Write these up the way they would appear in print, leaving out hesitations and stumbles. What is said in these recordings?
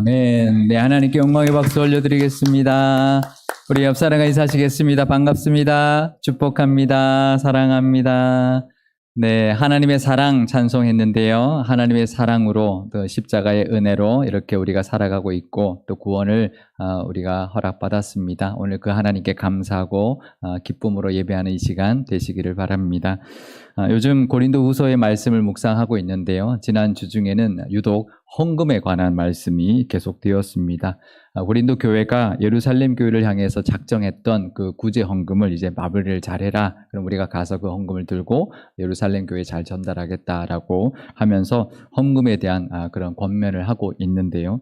아멘. 네, 하나님께 영광의 박수 올려드리겠습니다. 우리 옆 사람과 인사하시겠습니다. 반갑습니다. 축복합니다. 사랑합니다. 네, 하나님의 사랑 찬송했는데요. 하나님의 사랑으로 또 십자가의 은혜로 이렇게 우리가 살아가고 있고 또 구원을 우리가 허락받았습니다. 오늘 그 하나님께 감사하고 기쁨으로 예배하는 이 시간 되시기를 바랍니다. 요즘 고린도후서의 말씀을 묵상하고 있는데요. 지난 주 중에는 유독 헌금에 관한 말씀이 계속되었습니다. 고린도 교회가 예루살렘 교회를 향해서 작정했던 그 구제 헌금을 이제 마무리를 잘해라. 그럼 우리가 가서 그 헌금을 들고 예루살렘 교회에 잘 전달하겠다라고 하면서 헌금에 대한 그런 권면을 하고 있는데요.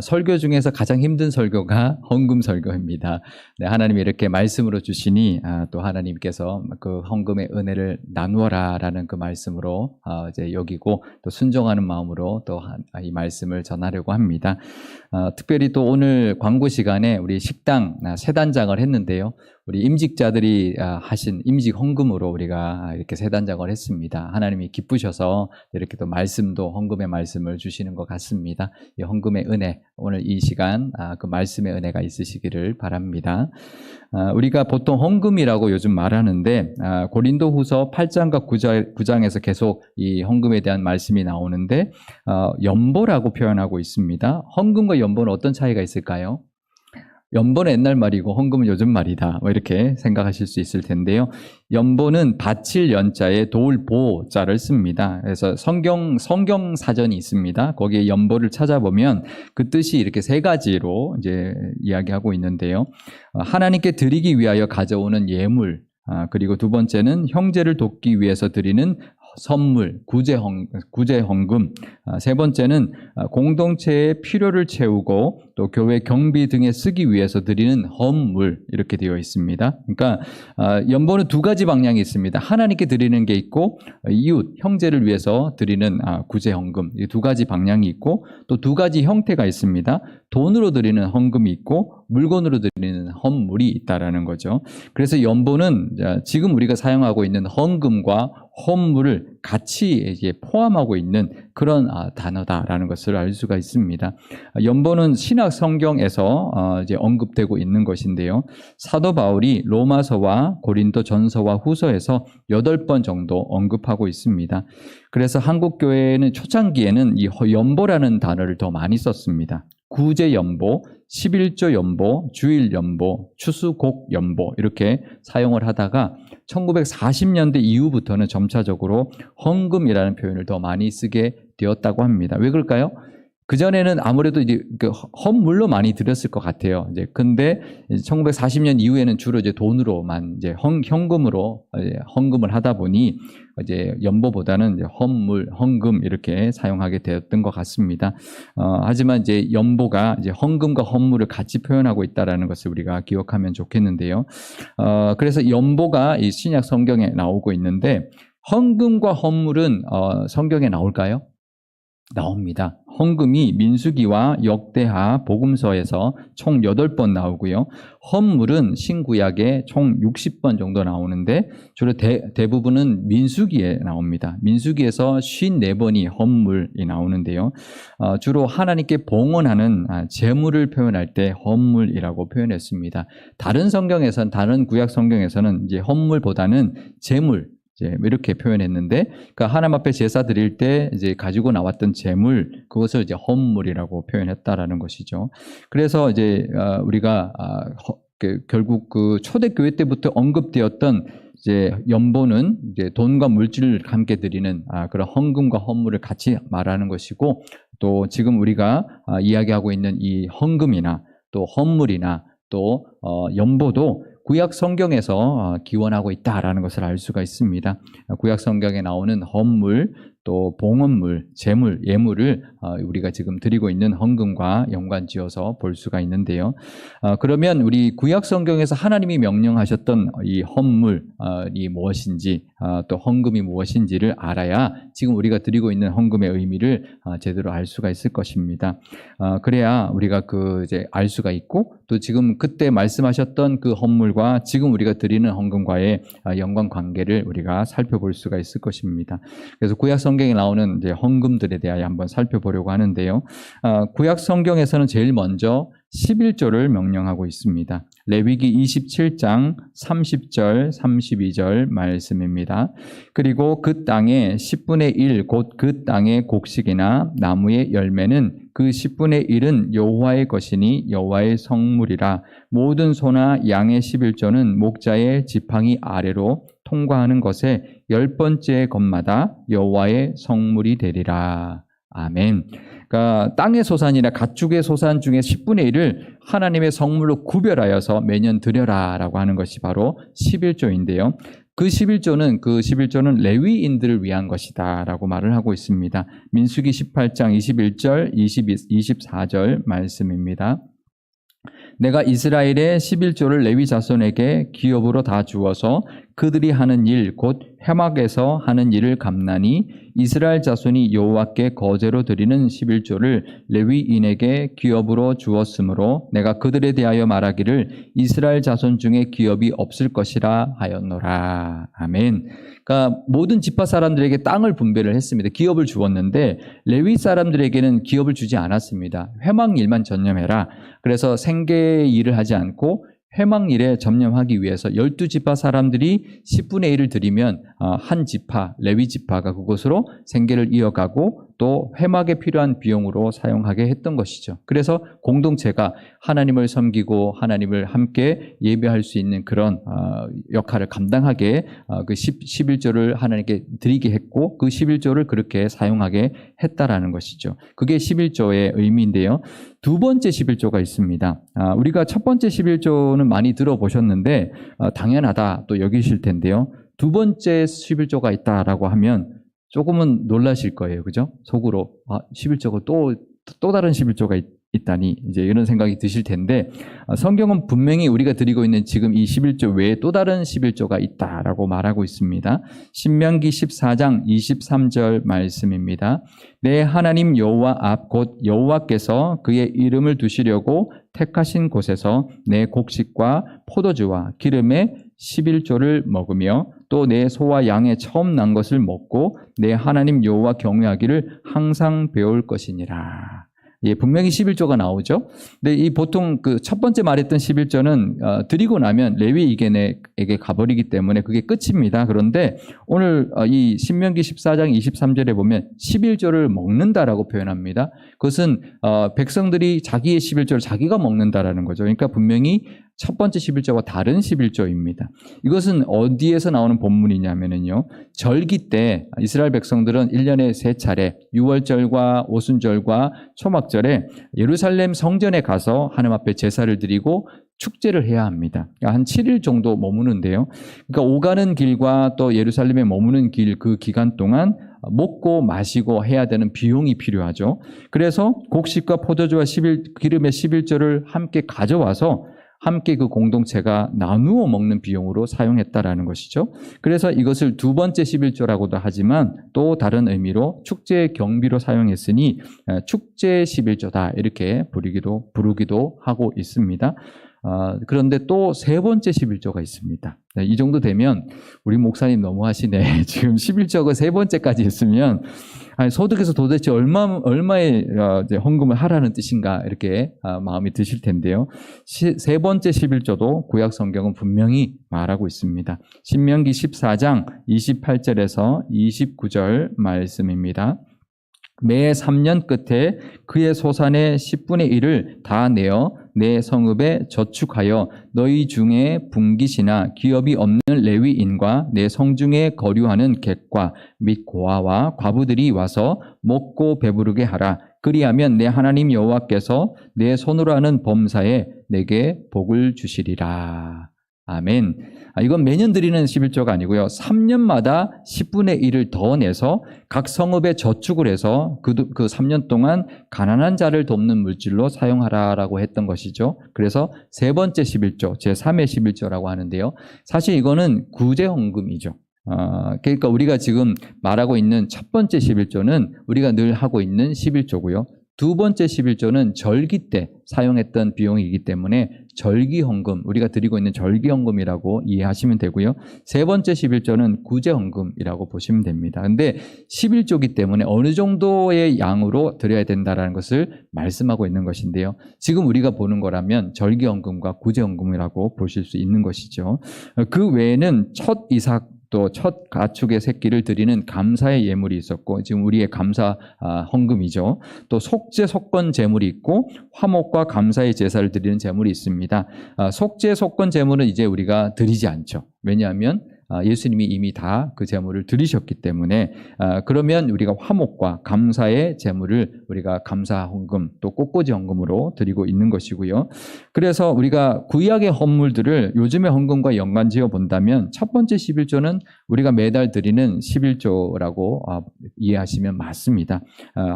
설교 중에서 가장 힘든 설교가 헌금 설교입니다. 네, 하나님이 이렇게 말씀으로 주시니 또 하나님께서 그 헌금의 은혜를 나누어라라는 그 말씀으로 이제 여기고 또 순종하는 마음으로 또 이 말씀을 전하려고 합니다. 특별히 또 오늘 광고 시간에 우리 식당 세단장을 했는데요. 우리 임직자들이 하신 임직 헌금으로 우리가 이렇게 세단장을 했습니다. 하나님이 기쁘셔서 이렇게 또 말씀도 헌금의 말씀을 주시는 것 같습니다. 이 헌금의 은혜, 오늘 이 시간 그 말씀의 은혜가 있으시기를 바랍니다. 우리가 보통 헌금이라고 요즘 말하는데 고린도후서 8장과 9장에서 계속 이 헌금에 대한 말씀이 나오는데 연보라고 표현하고 있습니다. 헌금과 연보는 어떤 차이가 있을까요? 연보는 옛날 말이고 헌금은 요즘 말이다. 뭐 이렇게 생각하실 수 있을 텐데요. 연보는 바칠 연자에 돌보자를 씁니다. 그래서 성경 사전이 있습니다. 거기에 연보를 찾아보면 그 뜻이 이렇게 세 가지로 이제 이야기하고 있는데요. 하나님께 드리기 위하여 가져오는 예물, 그리고 두 번째는 형제를 돕기 위해서 드리는 선물, 구제 헌금, 세 번째는 공동체의 필요를 채우고 또 교회 경비 등에 쓰기 위해서 드리는 헌물, 이렇게 되어 있습니다. 그러니까 연보는 두 가지 방향이 있습니다. 하나님께 드리는 게 있고 이웃, 형제를 위해서 드리는 구제 헌금, 이 두 가지 방향이 있고 또 두 가지 형태가 있습니다. 돈으로 드리는 헌금이 있고 물건으로 드리는 헌물이 있다라는 거죠. 그래서 연보는 지금 우리가 사용하고 있는 헌금과 헌물을 같이 이제 포함하고 있는 그런 단어다라는 것을 알 수가 있습니다. 연보는 신약 성경에서 이제 언급되고 있는 것인데요. 사도 바울이 로마서와 고린도 전서와 후서에서 8번 정도 언급하고 있습니다. 그래서 한국 교회는 초창기에는 이 연보라는 단어를 더 많이 썼습니다. 구제 연보, 11조 연보, 주일 연보, 추수곡 연보 이렇게 사용을 하다가 1940년대 이후부터는 점차적으로 헌금이라는 표현을 더 많이 쓰게 되었다고 합니다. 왜 그럴까요? 그전에는 아무래도 이제 헌물로 많이 드렸을 것 같아요. 이제 근데 1940년 이후에는 주로 이제 돈으로만 이제 현금으로 헌금을 하다 보니 이제 연보보다는 이제 헌물, 헌금 이렇게 사용하게 되었던 것 같습니다. 하지만 이제 연보가 이제 헌금과 헌물을 같이 표현하고 있다라는 것을 우리가 기억하면 좋겠는데요. 그래서 연보가 이 신약 성경에 나오고 있는데 헌금과 헌물은 성경에 나올까요? 나옵니다. 헌금이 민수기와 역대하, 복음서에서 총 8번 나오고요. 헌물은 신구약에 총 60번 정도 나오는데 주로 대부분은 민수기에 나옵니다. 민수기에서 54번이 헌물이 나오는데요. 주로 하나님께 봉헌하는 제물을 표현할 때 헌물이라고 표현했습니다. 다른 성경에서는, 다른 구약 성경에서는 이제 헌물보다는 제물, 이렇게 표현했는데, 그러니까 하나님 앞에 제사 드릴 때 이제 가지고 나왔던 제물, 그것을 이제 헌물이라고 표현했다라는 것이죠. 그래서 이제 우리가 결국 그 초대교회 때부터 언급되었던 이제 연보는 이제 돈과 물질을 함께 드리는 그런 헌금과 헌물을 같이 말하는 것이고, 또 지금 우리가 이야기하고 있는 이 헌금이나 또 헌물이나 또 연보도 구약 성경에서 기원하고 있다라는 것을 알 수가 있습니다. 구약 성경에 나오는 헌물, 또 봉헌물, 제물, 예물을 우리가 지금 드리고 있는 헌금과 연관지어서 볼 수가 있는데요. 그러면 우리 구약 성경에서 하나님이 명령하셨던 이 헌물이 무엇인지, 또 헌금이 무엇인지를 알아야 지금 우리가 드리고 있는 헌금의 의미를 제대로 알 수가 있을 것입니다. 그래야 우리가 이제 알 수가 있고, 또 지금 그때 말씀하셨던 그 헌물과 지금 우리가 드리는 헌금과의 연관 관계를 우리가 살펴볼 수가 있을 것입니다. 그래서 구약 성경 성경에 나오는 이제 헌금들에 대하여 한번 살펴보려고 하는데요. 구약 성경에서는 제일 먼저 11조를 명령하고 있습니다. 레위기 27장 30절, 32절 말씀입니다. 그리고 그 땅의 10분의 1, 곧 그 땅의 곡식이나 나무의 열매는 그 10분의 1은 여호와의 것이니 여호와의 성물이라. 모든 소나 양의 11조는 목자의 지팡이 아래로 통과하는 것에 10번째 것마다 여호와의 성물이 되리라. 아멘. 그러니까 땅의 소산이나 가축의 소산 중에 10분의 1을 하나님의 성물로 구별하여서 매년 드려라라고 하는 것이 바로 11조인데요. 그 11조는 레위인들을 위한 것이다라고 말을 하고 있습니다. 민수기 18장 21절, 24절 말씀입니다. 내가 이스라엘의 11조를 레위 자손에게 기업으로 다 주어서 그들이 하는 일, 곧 회막에서 하는 일을 감나니 이스라엘 자손이 여호와께 거제로 드리는 11조를 레위인에게 기업으로 주었으므로 내가 그들에 대하여 말하기를 이스라엘 자손 중에 기업이 없을 것이라 하였노라. 아멘. 그러니까 모든 지파 사람들에게 땅을 분배를 했습니다. 기업을 주었는데 레위 사람들에게는 기업을 주지 않았습니다. 회막 일만 전념해라. 그래서 생계의 일을 하지 않고 회막 일에 전념하기 위해서 12지파 사람들이 10분의 1을 드리면 한 지파, 레위 지파가 그곳으로 생계를 이어가고 또 회막에 필요한 비용으로 사용하게 했던 것이죠. 그래서 공동체가 하나님을 섬기고 하나님을 함께 예배할 수 있는 그런 역할을 감당하게 그 11조를 하나님께 드리게 했고 그 11조를 그렇게 사용하게 했다라는 것이죠. 그게 11조의 의미인데요. 두 번째 11조가 있습니다. 우리가 첫 번째 11조는 많이 들어보셨는데 당연하다 또 여기실 텐데요. 두 번째 11조가 있다라고 하면 조금은 놀라실 거예요. 그죠? 속으로 11조가 또 다른 11조가 있다니 이제 이런 생각이 드실 텐데 성경은 분명히 우리가 드리고 있는 지금 이 11조 외에 또 다른 11조가 있다라고 말하고 있습니다. 신명기 14장 23절 말씀입니다. 내 하나님 여호와 앞 곧 여호와께서 그의 이름을 두시려고 택하신 곳에서 내 곡식과 포도주와 기름의 11조를 먹으며 또 내 소와 양의 처음 난 것을 먹고 내 하나님 여호와 경외하기를 항상 배울 것이니라. 예, 분명히 11조가 나오죠. 근데 이 보통 그 첫 번째 말했던 11조는 드리고 나면 레위인에게 가버리기 때문에 그게 끝입니다. 그런데 오늘 이 신명기 14장 23절에 보면 11조를 먹는다라고 표현합니다. 그것은 백성들이 자기의 11조를 자기가 먹는다라는 거죠. 그러니까 분명히 첫 번째 11조와 다른 11조입니다. 이것은 어디에서 나오는 본문이냐면요. 절기 때 이스라엘 백성들은 1년에 3차례 유월절과 오순절과 초막절에 예루살렘 성전에 가서 하나님 앞에 제사를 드리고 축제를 해야 합니다. 한 7일 정도 머무는데요. 그러니까 오가는 길과 또 예루살렘에 머무는 길 그 기간 동안 먹고 마시고 해야 되는 비용이 필요하죠. 그래서 곡식과 포도주와 기름의 11조를 함께 가져와서 함께 그 공동체가 나누어 먹는 비용으로 사용했다라는 것이죠. 그래서 이것을 두 번째 11조라고도 하지만 또 다른 의미로 축제 경비로 사용했으니 축제 11조다 이렇게 부르기도 하고 있습니다. 그런데 또 세 번째 11조가 있습니다. 이 정도 되면 우리 목사님 너무하시네. 지금 11조가 세 번째까지 했으면 소득에서 도대체 얼마의 헌금을 하라는 뜻인가 이렇게 마음이 드실 텐데요. 세 번째 11조도 구약 성경은 분명히 말하고 있습니다. 신명기 14장 28절에서 29절 말씀입니다. 매 3년 끝에 그의 소산의 10분의 1을 다 내어 내 성읍에 저축하여 너희 중에 분깃이나 기업이 없는 레위인과 내 성중에 거류하는 객과 및 고아와 과부들이 와서 먹고 배부르게 하라. 그리하면 내 하나님 여호와께서 내 손으로 하는 범사에 내게 복을 주시리라. 아멘. 이건 매년 드리는 11조가 아니고요. 3년마다 10분의 1을 더 내서 각 성읍에 저축을 해서 그 3년 동안 가난한 자를 돕는 물질로 사용하라라고 했던 것이죠. 그래서 세 번째 11조, 제3의 11조라고 하는데요. 사실 이거는 구제헌금이죠. 그러니까 우리가 지금 말하고 있는 첫 번째 11조는 우리가 늘 하고 있는 11조고요. 두 번째 11조는 절기 때 사용했던 비용이기 때문에 절기헌금, 우리가 드리고 있는 절기헌금이라고 이해하시면 되고요. 세 번째 11조는 구제헌금이라고 보시면 됩니다. 근데 11조기 때문에 어느 정도의 양으로 드려야 된다는 것을 말씀하고 있는 것인데요. 지금 우리가 보는 거라면 절기헌금과 구제헌금이라고 보실 수 있는 것이죠. 그 외에는 첫 이삭 또 첫 가축의 새끼를 드리는 감사의 예물이 있었고, 지금 우리의 감사 헌금이죠. 또 속죄 속건 제물이 있고 화목과 감사의 제사를 드리는 제물이 있습니다. 속죄 속건 제물은 이제 우리가 드리지 않죠. 왜냐하면 예수님이 이미 다 그 제물을 드리셨기 때문에, 그러면 우리가 화목과 감사의 제물을 우리가 감사 헌금 또 꽃꽂이 헌금으로 드리고 있는 것이고요. 그래서 우리가 구약의 헌물들을 요즘의 헌금과 연관지어 본다면 첫 번째 11조는 우리가 매달 드리는 11조라고 이해하시면 맞습니다.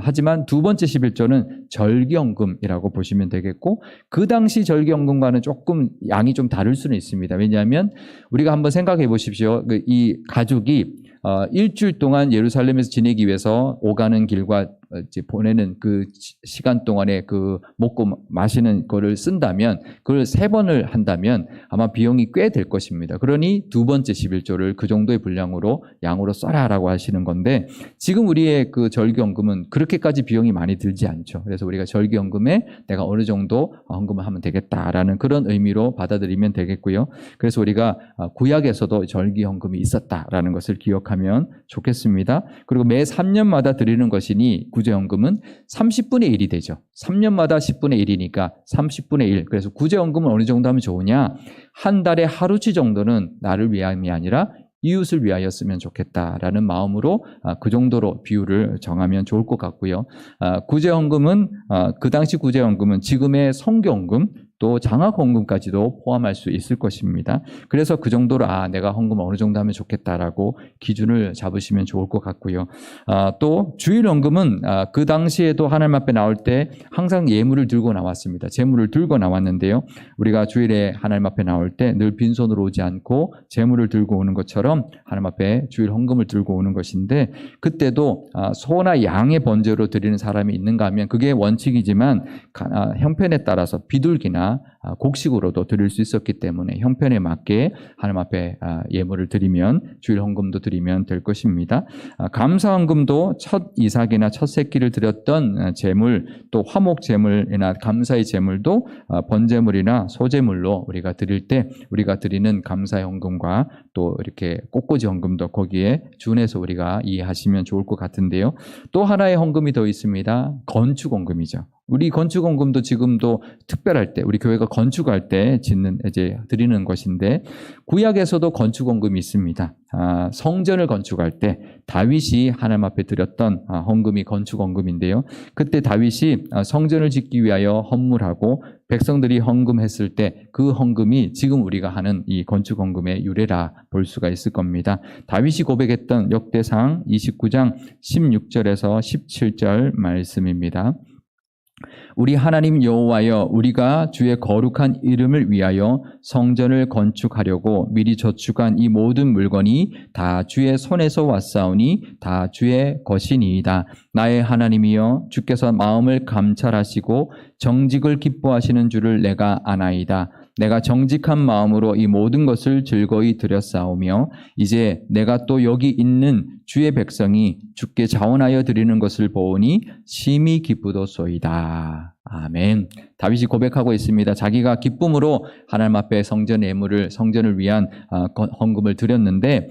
하지만 두 번째 11조는 절기헌금이라고 보시면 되겠고, 그 당시 절기헌금과는 조금 양이 좀 다를 수는 있습니다. 왜냐하면 우리가 한번 생각해 보십시오. 이 가족이 일주일 동안 예루살렘에서 지내기 위해서 오가는 길과 이제 보내는 그 시간 동안에 그 먹고 마시는 거를 쓴다면, 그걸 3번을 한다면 아마 비용이 꽤 될 것입니다. 그러니 두 번째 11조를 그 정도의 분량으로 양으로 써라라고 하시는 건데, 지금 우리의 그 절기헌금은 그렇게까지 비용이 많이 들지 않죠. 그래서 우리가 절기헌금에 내가 어느 정도 헌금을 하면 되겠다라는 그런 의미로 받아들이면 되겠고요. 그래서 우리가 구약에서도 절기헌금이 있었다라는 것을 기억하면 좋겠습니다. 그리고 매 3년마다 드리는 것이니 구제헌금은 30분의 1이 되죠. 3년마다 10분의 1이니까 30분의 1. 그래서 구제헌금은 어느 정도 하면 좋으냐? 한 달에 하루치 정도는 나를 위함이 아니라 이웃을 위하였으면 좋겠다라는 마음으로 그 정도로 비율을 정하면 좋을 것 같고요. 구제헌금은 그 당시 구제헌금은 지금의 성경금 또 장학헌금까지도 포함할 수 있을 것입니다. 그래서 그 정도로 내가 헌금 어느 정도 하면 좋겠다라고 기준을 잡으시면 좋을 것 같고요. 또 주일헌금은 그 당시에도 하나님 앞에 나올 때 항상 예물을 들고 나왔습니다. 재물을 들고 나왔는데요. 우리가 주일에 하나님 앞에 나올 때 늘 빈손으로 오지 않고 재물을 들고 오는 것처럼 하나님 앞에 주일 헌금을 들고 오는 것인데, 그때도 소나 양의 번제로 드리는 사람이 있는가 하면 그게 원칙이지만 형편에 따라서 비둘기나 곡식으로도 드릴 수 있었기 때문에 형편에 맞게 하나님 앞에 예물을 드리면, 주일 헌금도 드리면 될 것입니다. 감사 헌금도 첫 이삭이나 첫 새끼를 드렸던 제물, 또 화목 제물이나 감사의 제물도 번제물이나 소제물로 우리가 드릴 때 우리가 드리는 감사의 헌금과 또 이렇게 꽃꽂이 헌금도 거기에 준해서 우리가 이해하시면 좋을 것 같은데요. 또 하나의 헌금이 더 있습니다. 건축 헌금이죠. 우리 건축 헌금도 지금도 특별할 때, 우리 교회가 건축할 때 드리는 것인데, 구약에서도 건축 헌금이 있습니다. 성전을 건축할 때 다윗이 하나님 앞에 드렸던 헌금이 건축 헌금인데요. 그때 다윗이 성전을 짓기 위하여 헌물하고 백성들이 헌금했을 때 그 헌금이 지금 우리가 하는 이 건축 헌금의 유래라 볼 수가 있을 겁니다. 다윗이 고백했던 역대상 29장 16절에서 17절 말씀입니다. 우리 하나님 여호와여, 우리가 주의 거룩한 이름을 위하여 성전을 건축하려고 미리 저축한 이 모든 물건이 다 주의 손에서 왔사오니 다 주의 것이니이다. 나의 하나님이여, 주께서 마음을 감찰하시고 정직을 기뻐하시는 줄을 내가 아나이다. 내가 정직한 마음으로 이 모든 것을 즐거이 드렸사오며 이제 내가 또 여기 있는 주의 백성이 주께 자원하여 드리는 것을 보오니 심히 기쁘도소이다. 아멘. 다윗이 고백하고 있습니다. 자기가 기쁨으로 하나님 앞에 성전을 위한 헌금을 드렸는데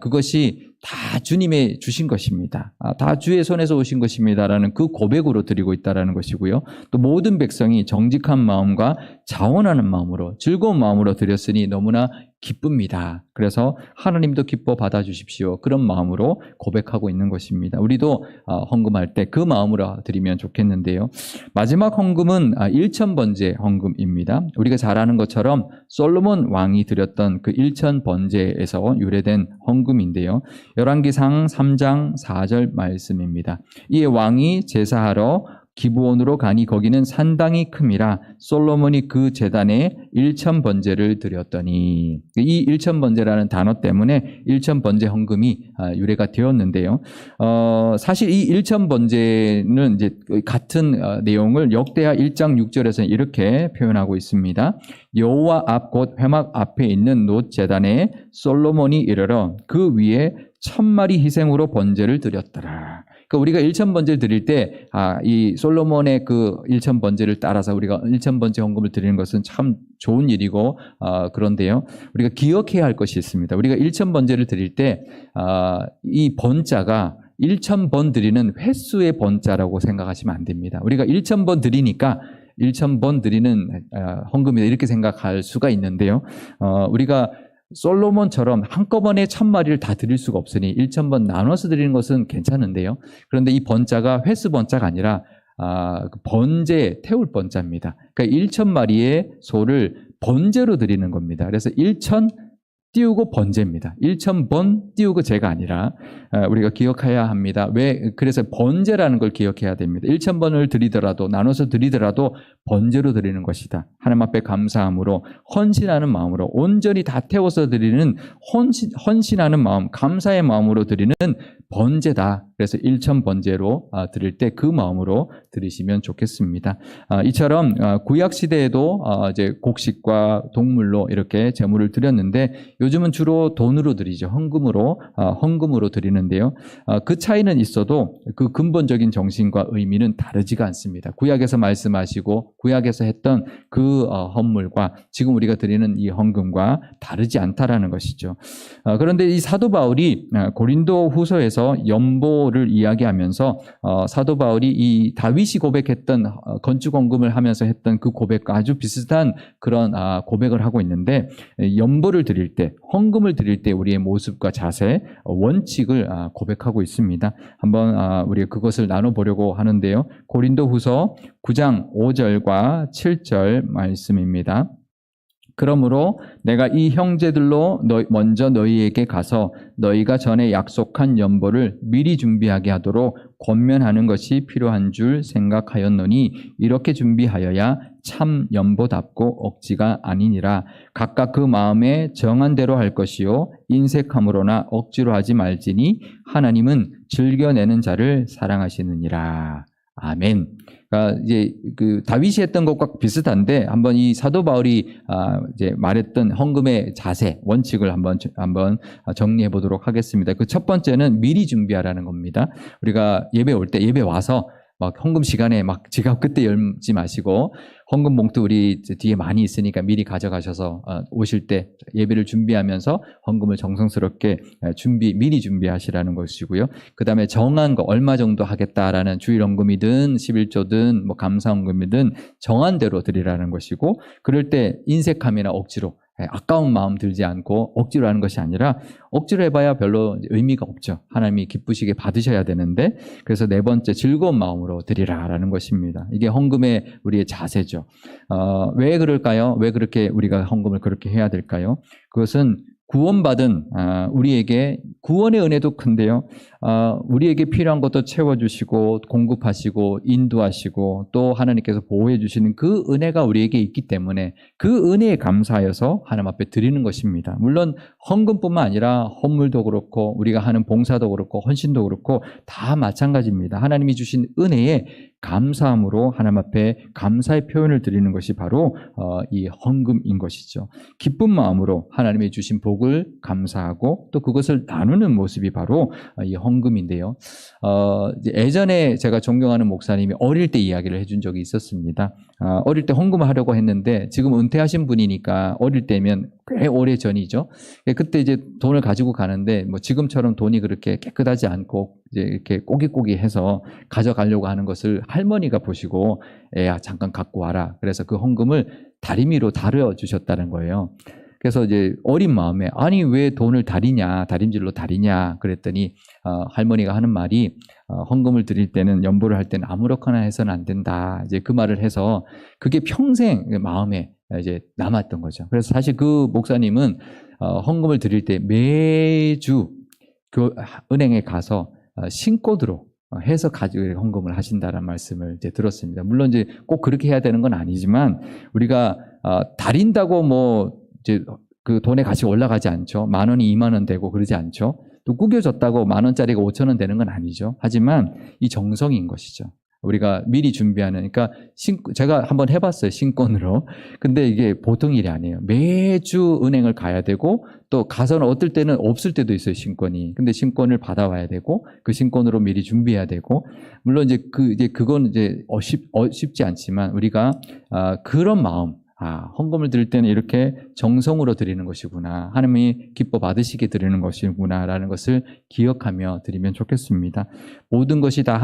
그것이 다 주님의 주신 것입니다. 다 주의 손에서 오신 것입니다라는 그 고백으로 드리고 있다는 것이고요. 또 모든 백성이 정직한 마음과 자원하는 마음으로, 즐거운 마음으로 드렸으니 너무나 기쁩니다. 그래서 하나님도 기뻐 받아주십시오. 그런 마음으로 고백하고 있는 것입니다. 우리도 헌금할 때 그 마음으로 드리면 좋겠는데요. 마지막 헌금은 일천번제 헌금입니다. 우리가 잘 아는 것처럼 솔로몬 왕이 드렸던 그 일천번제에서 유래된 헌금인데요. 열왕기상 3장 4절 말씀입니다. 이에 왕이 제사하러 기브온으로 가니 거기는 산당이 큼이라 솔로몬이 그 제단에 1,000번제를 드렸더니 이 1,000번제라는 단어 때문에 1,000번제 헌금이 유래가 되었는데요. 사실 이 1,000번제는 이제 같은 내용을 역대하 1장 6절에서 이렇게 표현하고 있습니다. 여호와 앞 곧 회막 앞에 있는 놋 제단에 솔로몬이 이르러 그 위에 1,000마리 희생으로 번제를 드렸더라. 그러니까 우리가 1,000번제를 드릴 때, 이 솔로몬의 그 1,000번제를 따라서 우리가 1,000번제 헌금을 드리는 것은 참 좋은 일이고, 그런데요. 우리가 기억해야 할 것이 있습니다. 우리가 1,000번제를 드릴 때, 이 번자가 1,000번 드리는 횟수의 번자라고 생각하시면 안 됩니다. 우리가 1,000번 드리니까 1,000번 드리는 헌금이다 이렇게 생각할 수가 있는데요. 우리가 솔로몬처럼 한꺼번에 1,000마리를 다 드릴 수가 없으니 1,000번 나눠서 드리는 것은 괜찮은데요. 그런데 이 번자가 횟수 번자가 아니라 번제, 태울 번자입니다. 그러니까 1,000마리의 소를 번제로 드리는 겁니다. 그래서 1,000 띄우고 번제입니다. 1,000번 띄우고 제가 아니라 우리가 기억해야 합니다. 왜? 그래서 번제라는 걸 기억해야 됩니다. 1,000번을 드리더라도 나눠서 드리더라도 번제로 드리는 것이다. 하나님 앞에 감사함으로 헌신하는 마음으로 온전히 다 태워서 드리는 헌신하는 마음, 감사의 마음으로 드리는 번제다. 그래서 1,000번제로 드릴 때 그 마음으로 드리시면 좋겠습니다. 이처럼 구약 시대에도 이제 곡식과 동물로 이렇게 제물을 드렸는데 요즘은 주로 돈으로 드리죠. 헌금으로 드리는데요. 그 차이는 있어도 그 근본적인 정신과 의미는 다르지가 않습니다. 구약에서 말씀하시고 구약에서 했던 그 헌물과 지금 우리가 드리는 이 헌금과 다르지 않다라는 것이죠. 그런데 이 사도 바울이 고린도 후서에서 연보를 이야기하면서 사도 바울이 이 다윗이 고백했던 건축 헌금을 하면서 했던 그 고백과 아주 비슷한 그런 고백을 하고 있는데 연보를 드릴 때, 헌금을 드릴 때 우리의 모습과 자세, 원칙을 고백하고 있습니다. 한번 우리가 그것을 나눠보려고 하는데요. 고린도 후서 9장 5절과 7절 말씀입니다. 그러므로 내가 이 형제들로 먼저 너희에게 가서 너희가 전에 약속한 연보를 미리 준비하게 하도록 권면하는 것이 필요한 줄 생각하였노니 이렇게 준비하여야 참 연보답고 억지가 아니니라. 각각 그 마음에 정한 대로 할 것이요 인색함으로나 억지로 하지 말지니 하나님은 즐겨내는 자를 사랑하시느니라. 아멘. 그러니까 이제 그 다윗이 했던 것과 비슷한데 한번 이 사도 바울이 이제 말했던 헌금의 자세, 원칙을 한번 정리해 보도록 하겠습니다. 그 첫 번째는 미리 준비하라는 겁니다. 우리가 예배 올 때 예배 와서 막 헌금 시간에 막 지갑 그때 열지 마시고 헌금 봉투 우리 뒤에 많이 있으니까 미리 가져가셔서 오실 때 예배를 준비하면서 헌금을 정성스럽게 미리 준비하시라는 것이고요. 그 다음에 정한 거 얼마 정도 하겠다라는 주일 헌금이든 11조든 뭐 감사 헌금이든 정한 대로 드리라는 것이고 그럴 때 인색함이나 억지로 아까운 마음 들지 않고 억지로 하는 것이 아니라 억지로 해봐야 별로 의미가 없죠. 하나님이 기쁘시게 받으셔야 되는데 그래서 네 번째 즐거운 마음으로 드리라라는 것입니다. 이게 헌금의 우리의 자세죠. 왜 그럴까요? 왜 그렇게 우리가 헌금을 그렇게 해야 될까요? 그것은 구원받은 우리에게 구원의 은혜도 큰데요. 우리에게 필요한 것도 채워주시고 공급하시고 인도하시고 또 하나님께서 보호해 주시는 그 은혜가 우리에게 있기 때문에 그 은혜에 감사하여서 하나님 앞에 드리는 것입니다. 물론 헌금뿐만 아니라 헌물도 그렇고 우리가 하는 봉사도 그렇고 헌신도 그렇고 다 마찬가지입니다. 하나님이 주신 은혜에 감사함으로 하나님 앞에 감사의 표현을 드리는 것이 바로 이 헌금인 것이죠. 기쁜 마음으로 하나님이 주신 복을 감사하고 또 그것을 나누는 모습이 바로 이 헌금인데요. 예전에 제가 존경하는 목사님이 어릴 때 이야기를 해준 적이 있었습니다. 어릴 때 헌금을 하려고 했는데 지금 은퇴하신 분이니까 어릴 때면 꽤 오래 전이죠. 그때 이제 돈을 가지고 가는데 뭐 지금처럼 돈이 그렇게 깨끗하지 않고 이제 이렇게 꼬깃꼬깃해서 가져가려고 하는 것을 할머니가 보시고 애야 잠깐 갖고 와라. 그래서 그 헌금을 다리미로 다려 주셨다는 거예요. 그래서 이제 어린 마음에 아니 왜 돈을 다림질로 다리냐 그랬더니 할머니가 하는 말이 헌금을 드릴 때는 연보를 할 때는 아무렇거나 해서는 안 된다. 이제 그 말을 해서 그게 평생 마음에 이제 남았던 거죠. 그래서 사실 그 목사님은 헌금을 드릴 때 매주 그 은행에 가서 신고드로 해서 가지고 헌금을 하신다는 말씀을 이제 들었습니다. 물론 이제 꼭 그렇게 해야 되는 건 아니지만 우리가 달인다고 뭐 이제 그 돈의 가치가 올라가지 않죠. 10,000원이 20,000원 되고 그러지 않죠. 또 구겨졌다고 10,000원짜리가 5,000원 되는 건 아니죠. 하지만 이 정성인 것이죠. 우리가 미리 준비하는, 그러니까 제가 한번 해봤어요, 신권으로. 근데 이게 보통 일이 아니에요. 매주 은행을 가야 되고, 또 가서는 어떨 때는 없을 때도 있어요, 신권이. 근데 신권을 받아와야 되고, 그 신권으로 미리 준비해야 되고, 물론 이제 그건 이제 쉽지 않지만, 우리가, 그런 마음, 헌금을 드릴 때는 이렇게 정성으로 드리는 것이구나. 하나님이 기뻐 받으시게 드리는 것이구나. 라는 것을 기억하며 드리면 좋겠습니다. 모든 것이 다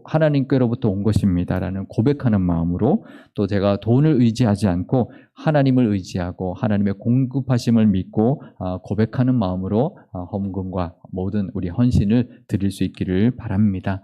하나님께로부터 온 것입니다. 라는 고백하는 마음으로 또 제가 돈을 의지하지 않고 하나님을 의지하고 하나님의 공급하심을 믿고 고백하는 마음으로 헌금과 모든 우리 헌신을 드릴 수 있기를 바랍니다.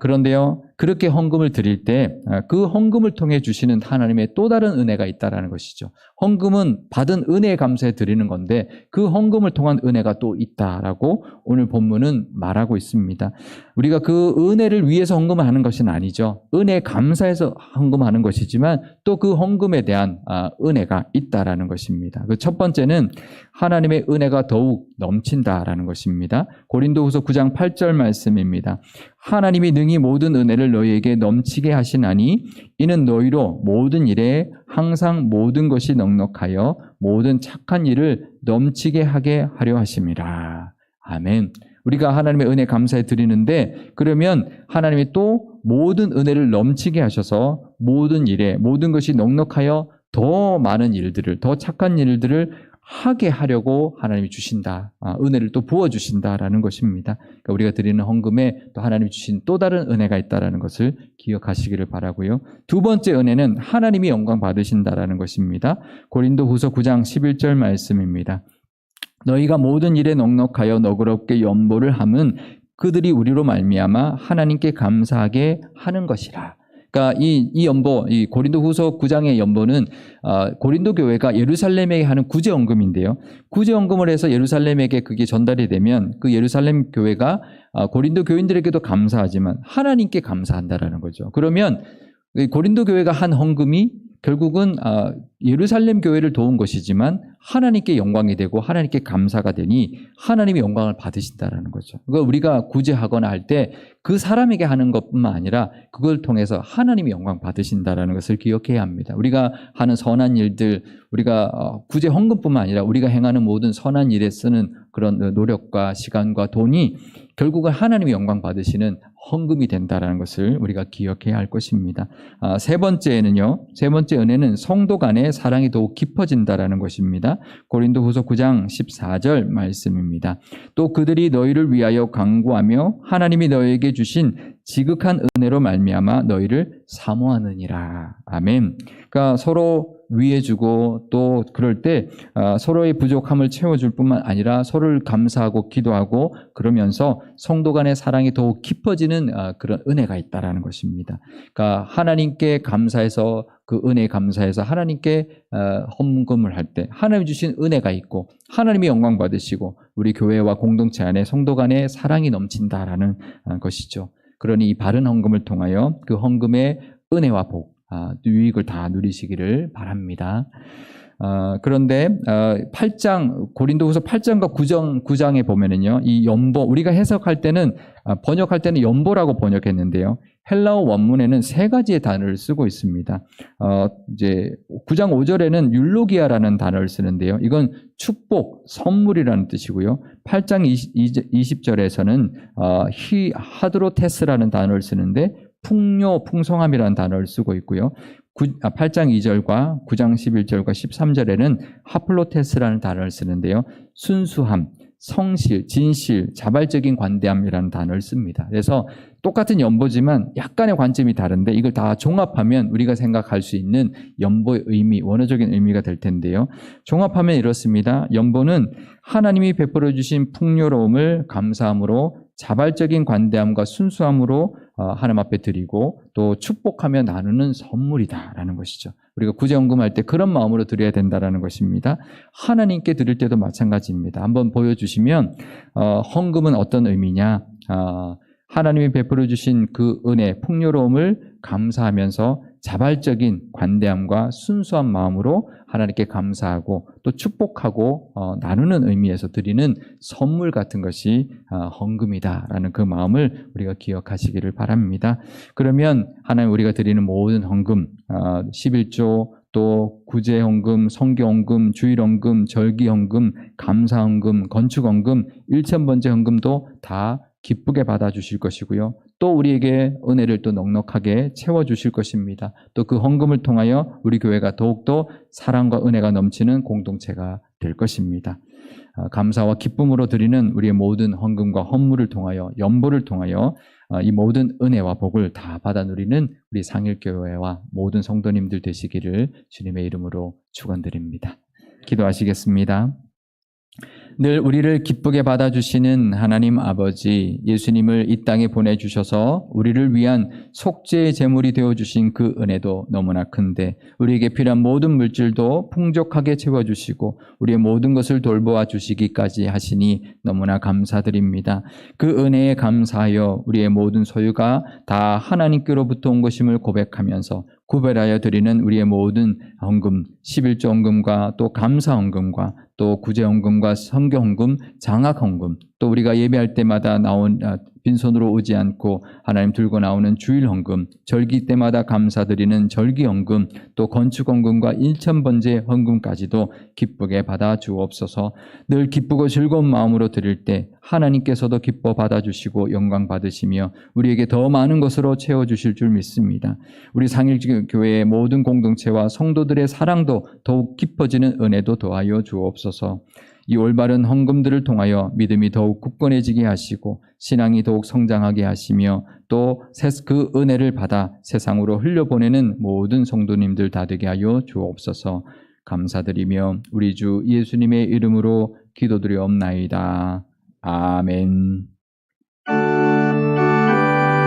그런데요, 그렇게 헌금을 드릴 때 그 헌금을 통해 주시는 하나님의 또 다른 은혜가 있다는 것이죠. 헌금은 받은 은혜에 감사해 드리는 건데 그 헌금을 통한 은혜가 또 있다라고 오늘 본문은 말하고 있습니다. 우리가 그 은혜를 위해서 헌금을 하는 것은 아니죠. 은혜에 감사해서 헌금하는 것이지만 또 그 헌금에 대한 은혜가 있다라는 것입니다. 그 첫 번째는 하나님의 은혜가 더욱 넘친다라는 것입니다. 고린도후서 9장 8절 말씀입니다. 하나님이 능히 모든 은혜를 너희에게 넘치게 하시나니 이는 너희로 모든 일에 항상 모든 것이 넉넉하여 모든 착한 일을 넘치게 하게 하려 하심이라. 아멘. 우리가 하나님의 은혜 감사해 드리는데 그러면 하나님이 또 모든 은혜를 넘치게 하셔서 모든 일에 모든 것이 넉넉하여 더 많은 일들을, 더 착한 일들을 하게 하려고 하나님이 주신다. 은혜를 또 부어주신다라는 것입니다. 그러니까 우리가 드리는 헌금에 또 하나님이 주신 또 다른 은혜가 있다는 것을 기억하시기를 바라고요. 두 번째 은혜는 하나님이 영광 받으신다라는 것입니다. 고린도후서 9장 11절 말씀입니다. 너희가 모든 일에 넉넉하여 너그럽게 연보를 함은 그들이 우리로 말미암아 하나님께 감사하게 하는 것이라. 그러니까 이 연보, 이 고린도후서 9장의 연보는 고린도 교회가 예루살렘에게 하는 구제헌금인데요. 구제헌금을 해서 예루살렘에게 그게 전달이 되면 그 예루살렘 교회가 고린도 교인들에게도 감사하지만 하나님께 감사한다라는 거죠. 그러면 고린도 교회가 한 헌금이 결국은 예루살렘 교회를 도운 것이지만 하나님께 영광이 되고 하나님께 감사가 되니 하나님이 영광을 받으신다라는 거죠. 그러니까 우리가 구제하거나 할 때 그 사람에게 하는 것뿐만 아니라 그걸 통해서 하나님이 영광 받으신다라는 것을 기억해야 합니다. 우리가 하는 선한 일들, 우리가 구제 헌금뿐만 아니라 우리가 행하는 모든 선한 일에 쓰는 그런 노력과 시간과 돈이 결국은 하나님이 영광 받으시는 헌금이 된다는 것을 우리가 기억해야 할 것입니다. 세 번째 은혜는 성도 간의 사랑이 더욱 깊어진다는 것입니다. 고린도후서 9장 14절 말씀입니다. 또 그들이 너희를 위하여 간구하며 하나님이 너희에게 주신 지극한 은혜로 말미암아 너희를 사모하느니라. 아멘. 그러니까 서로 위해주고 또 그럴 때 서로의 부족함을 채워줄 뿐만 아니라 서로를 감사하고 기도하고 그러면서 성도 간의 사랑이 더욱 깊어지는 그런 은혜가 있다라는 것입니다. 그러니까 하나님께 감사해서 그 은혜에 감사해서 하나님께 헌금을 할 때 하나님 주신 은혜가 있고 하나님이 영광 받으시고 우리 교회와 공동체 안에 성도 간의 사랑이 넘친다라는 것이죠. 그러니 이 바른 헌금을 통하여 그 헌금의 은혜와 복, 유익을 다 누리시기를 바랍니다. 그런데 8장 고린도후서 8장과 9장에 보면은요, 이 연보 우리가 해석할 때는 번역할 때는 연보라고 번역했는데요. 헬라어 원문에는 세 가지의 단어를 쓰고 있습니다. 이제 9장 5절에는 율로기아라는 단어를 쓰는데요. 이건 축복, 선물이라는 뜻이고요. 8장 20절에서는 하드로테스라는 단어를 쓰는데 풍요, 풍성함이라는 단어를 쓰고 있고요. 8장 2절과 9장 11절과 13절에는 하플로테스라는 단어를 쓰는데요. 순수함, 성실, 진실, 자발적인 관대함이라는 단어를 씁니다. 그래서 똑같은 연보지만 약간의 관점이 다른데 이걸 다 종합하면 우리가 생각할 수 있는 연보의 의미, 원어적인 의미가 될 텐데요. 종합하면 이렇습니다. 연보는 하나님이 베풀어 주신 풍요로움을 감사함으로 자발적인 관대함과 순수함으로 하나님 앞에 드리고 또 축복하며 나누는 선물이다라는 것이죠. 우리가 구제헌금할 때 그런 마음으로 드려야 된다라는 것입니다. 하나님께 드릴 때도 마찬가지입니다. 한번 보여주시면 헌금은 어떤 의미냐? 하나님이 베풀어 주신 그 은혜, 풍요로움을 감사하면서 자발적인 관대함과 순수한 마음으로 하나님께 감사하고 또 축복하고 나누는 의미에서 드리는 선물 같은 것이 헌금이다라는 그 마음을 우리가 기억하시기를 바랍니다. 그러면 하나님 우리가 드리는 모든 헌금, 11조, 또 구제헌금, 성교헌금, 주일헌금, 절기헌금, 감사헌금, 건축헌금, 일천번째 헌금도 다 기쁘게 받아주실 것이고요. 또 우리에게 은혜를 또 넉넉하게 채워주실 것입니다. 또 그 헌금을 통하여 우리 교회가 더욱더 사랑과 은혜가 넘치는 공동체가 될 것입니다. 감사와 기쁨으로 드리는 우리의 모든 헌금과 헌물을 통하여, 연보를 통하여 이 모든 은혜와 복을 다 받아 누리는 우리 상일교회와 모든 성도님들 되시기를 주님의 이름으로 축원드립니다. 기도하시겠습니다. 늘 우리를 기쁘게 받아주시는 하나님 아버지, 예수님을 이 땅에 보내주셔서 우리를 위한 속죄의 제물이 되어주신 그 은혜도 너무나 큰데 우리에게 필요한 모든 물질도 풍족하게 채워주시고 우리의 모든 것을 돌보아 주시기까지 하시니 너무나 감사드립니다. 그 은혜에 감사하여 우리의 모든 소유가 다 하나님께로부터 온 것임을 고백하면서 구별하여 드리는 우리의 모든 헌금, 11조 헌금과 또 감사 헌금과 또 구제 헌금과 선교 헌금, 장학 헌금, 또 우리가 예배할 때마다 나온 빈손으로 오지 않고 하나님 들고 나오는 주일 헌금, 절기 때마다 감사드리는 절기 헌금, 또 건축 헌금과 일천번제 헌금까지도 기쁘게 받아 주옵소서. 늘 기쁘고 즐거운 마음으로 드릴 때 하나님께서도 기뻐 받아주시고 영광 받으시며 우리에게 더 많은 것으로 채워주실 줄 믿습니다. 우리 상일교회의 모든 공동체와 성도들의 사랑도 더욱 깊어지는 은혜도 더하여 주옵소서. 이 올바른 헌금들을 통하여 믿음이 더욱 굳건해지게 하시고 신앙이 더욱 성장하게 하시며 또 그 은혜를 받아 세상으로 흘려보내는 모든 성도님들 다 되게 하여 주옵소서. 감사드리며 우리 주 예수님의 이름으로 기도드리옵나이다. 아멘.